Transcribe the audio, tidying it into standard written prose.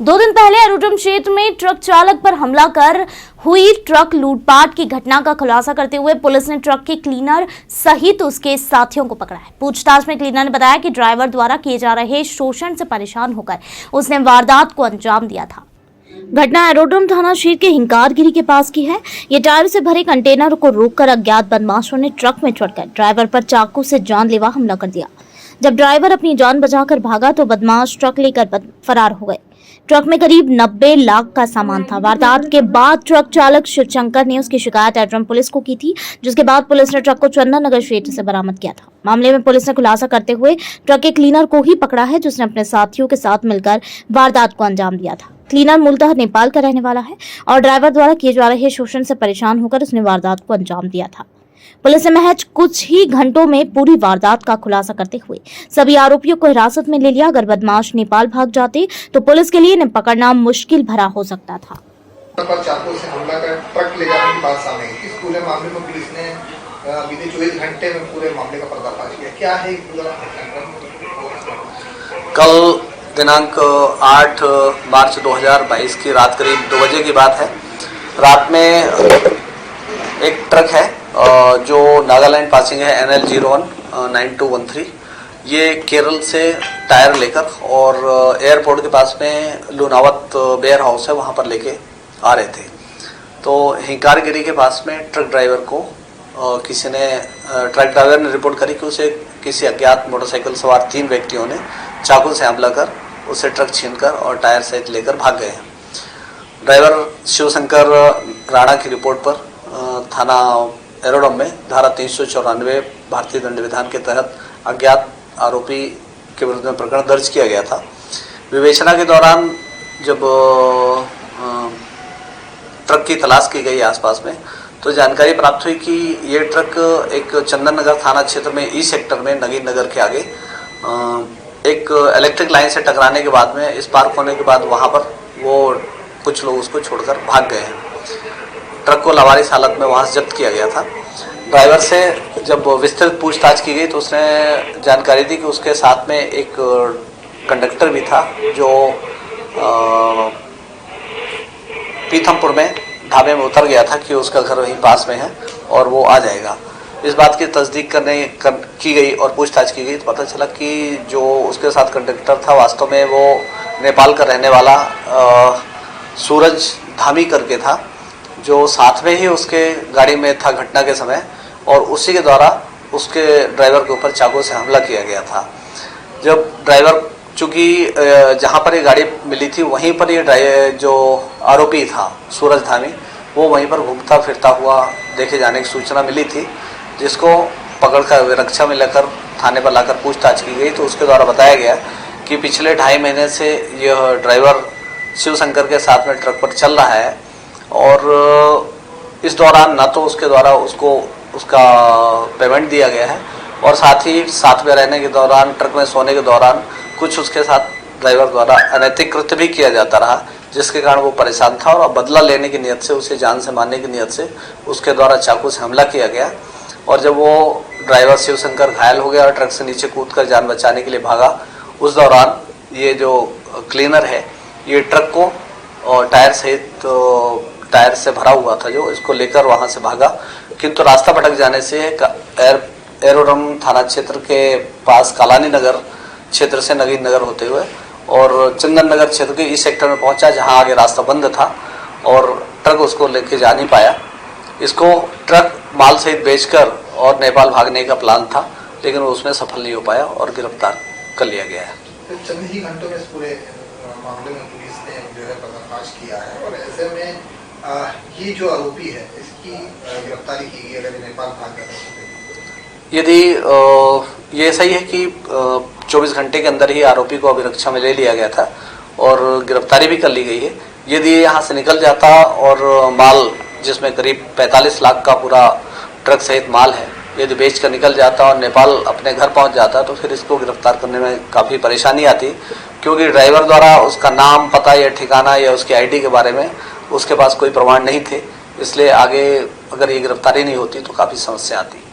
2 दिन पहले एरोड्रम क्षेत्र में ट्रक चालक पर हमला कर हुई ट्रक लूटपाट की घटना का खुलासा करते हुए पुलिस ने ट्रक के क्लीनर सहित उसके साथियों को पकड़ा है। पूछताछ में क्लीनर ने बताया कि ड्राइवर द्वारा किए जा रहे शोषण से परेशान होकर उसने वारदात को अंजाम दिया था। घटना एरोड्रम थाना क्षेत्र के हिंकारगिरी के पास की है। ये टायर से भरे कंटेनर को रोककर अज्ञात बदमाशों ने ट्रक में चढ़कर ड्राइवर पर चाकू से जानलेवा हमला कर दिया। जब ड्राइवर अपनी जान बचाकर भागा तो बदमाश ट्रक लेकर फरार हो गए। ट्रक में करीब 90 लाख का सामान था। वारदात के बाद ट्रक चालक शिवशंकर ने उसकी शिकायत एरोड्रम पुलिस को की थी, जिसके बाद पुलिस ने ट्रक को चंदन नगर क्षेत्र से बरामद किया था। मामले में पुलिस ने खुलासा करते हुए ट्रक के क्लीनर को ही पकड़ा है, जिसने अपने साथियों के साथ मिलकर वारदात को अंजाम दिया था। क्लीनर मूलतः नेपाल का रहने वाला है और ड्राइवर द्वारा किए जा रहे शोषण से परेशान होकर उसने वारदात को अंजाम दिया था। पुलिस ने महज कुछ ही घंटों में पूरी वारदात का खुलासा करते हुए सभी आरोपियों को हिरासत में ले लिया। अगर बदमाश नेपाल भाग जाते तो पुलिस के लिए इन्हें पकड़ना मुश्किल भरा हो सकता था। चाकू से हमला कर ट्रक ले जाने की बात सामने आई। इस पूरे मामले में पुलिस ने बीते 24 घंटे में पूरे मामले का पर्दाफाश किया। क्या है पूरा? कल दिनांक 8 मार्च 2022 की रात करीब 2 बजे की बात है। रात में एक ट्रक है जो नागालैंड पासिंग है NL01 9213। ये केरल से टायर लेकर और एयरपोर्ट के पास में लुनावत वेयर हाउस है, वहाँ पर लेके आ रहे थे। तो हिंकारगिरी के पास में ट्रक ड्राइवर को ट्रक ड्राइवर ने रिपोर्ट करी कि उसे किसी अज्ञात मोटरसाइकिल सवार 3 व्यक्तियों ने चाकू से हमला कर उसे ट्रक छीनकर और टायर सहित लेकर भाग गए हैं। ड्राइवर शिवशंकर राणा की रिपोर्ट पर थाना एरोड्रम में धारा 394 भारतीय दंड विधान के तहत अज्ञात आरोपी के विरुद्ध में प्रकरण दर्ज किया गया था। विवेचना के दौरान जब ट्रक की तलाश की गई आसपास में, तो जानकारी प्राप्त हुई कि ये ट्रक एक चंदन नगर थाना क्षेत्र में ई सेक्टर में नगीन नगर के आगे एक इलेक्ट्रिक लाइन से टकराने के बाद में स्पार्क होने के बाद वहाँ पर वो कुछ लोग उसको छोड़कर भाग गए हैं। ट्रक को लावारिस हालत में वहाँ से जब्त किया गया था। ड्राइवर से जब विस्तृत पूछताछ की गई तो उसने जानकारी दी कि उसके साथ में एक कंडक्टर भी था जो पीथमपुर में ढाबे में उतर गया था कि उसका घर वहीं पास में है और वो आ जाएगा। इस बात की तस्दीक की गई और पूछताछ की गई तो पता चला कि जो उसके साथ कंडक्टर था वास्तव में वो नेपाल का रहने वाला सूरज धामी करके था, जो साथ में ही उसके गाड़ी में था घटना के समय, और उसी के द्वारा उसके ड्राइवर के ऊपर चाकू से हमला किया गया था। जब ड्राइवर चूँकि जहाँ पर ये गाड़ी मिली थी वहीं पर ये जो आरोपी था सूरज धामी, वो वहीं पर घूमता फिरता हुआ देखे जाने की सूचना मिली थी, जिसको पकड़कर रक्षा में लेकर थाने पर लाकर पूछताछ की गई। तो उसके द्वारा बताया गया कि पिछले 2.5 महीने से यह ड्राइवर शिवशंकर के साथ में ट्रक पर चल रहा है और इस दौरान न तो उसके द्वारा उसका पेमेंट दिया गया है और साथ ही साथ में रहने के दौरान ट्रक में सोने के दौरान कुछ उसके साथ ड्राइवर द्वारा अनैतिक कृत्य भी किया जाता रहा, जिसके कारण वो परेशान था और बदला लेने की नियत से, उसे जान से मारने की नियत से उसके द्वारा चाकू से हमला किया गया। और जब वो ड्राइवर शिवशंकर घायल हो गया और ट्रक से नीचे कूदकर जान बचाने के लिए भागा, उस दौरान ये जो क्लीनर है ये ट्रक को और टायर सहित टायर से भरा हुआ था जो इसको लेकर वहां से भागा, किंतु रास्ता भटक जाने से एरोड्रम थाना क्षेत्र के पास कालानी नगर क्षेत्र से नगीन नगर होते हुए और चंदन नगर क्षेत्र के इस सेक्टर में पहुंचा, जहां आगे रास्ता बंद था और ट्रक उसको लेके जा नहीं पाया। इसको ट्रक माल सहित बेचकर और नेपाल भागने का प्लान था, लेकिन वो उसमें सफल नहीं हो पाया और गिरफ्तार कर लिया गया है। चंद ही घंटों में इस पूरे मामले में पुलिस ने जो है पर्दाफाश किया है और ऐसे में ये जो आरोपी है इसकी गिरफ्तारी की गई। अगर नेपाल भाग गया यदि ये सही है कि 24 घंटे के अंदर ही आरोपी को अभिरक्षा में ले लिया गया था और गिरफ्तारी भी कर ली गई है। यदि ये यहाँ से निकल जाता और माल जिसमें करीब 45 लाख का पूरा ट्रक सहित माल है, यदि बेच कर निकल जाता और नेपाल अपने घर पहुँच जाता तो फिर इसको गिरफ्तार करने में काफ़ी परेशानी आती, क्योंकि ड्राइवर द्वारा उसका नाम, पता या ठिकाना या उसकी ID के बारे में उसके पास कोई प्रमाण नहीं थे। इसलिए आगे अगर ये गिरफ्तारी नहीं होती तो काफ़ी समस्या आती।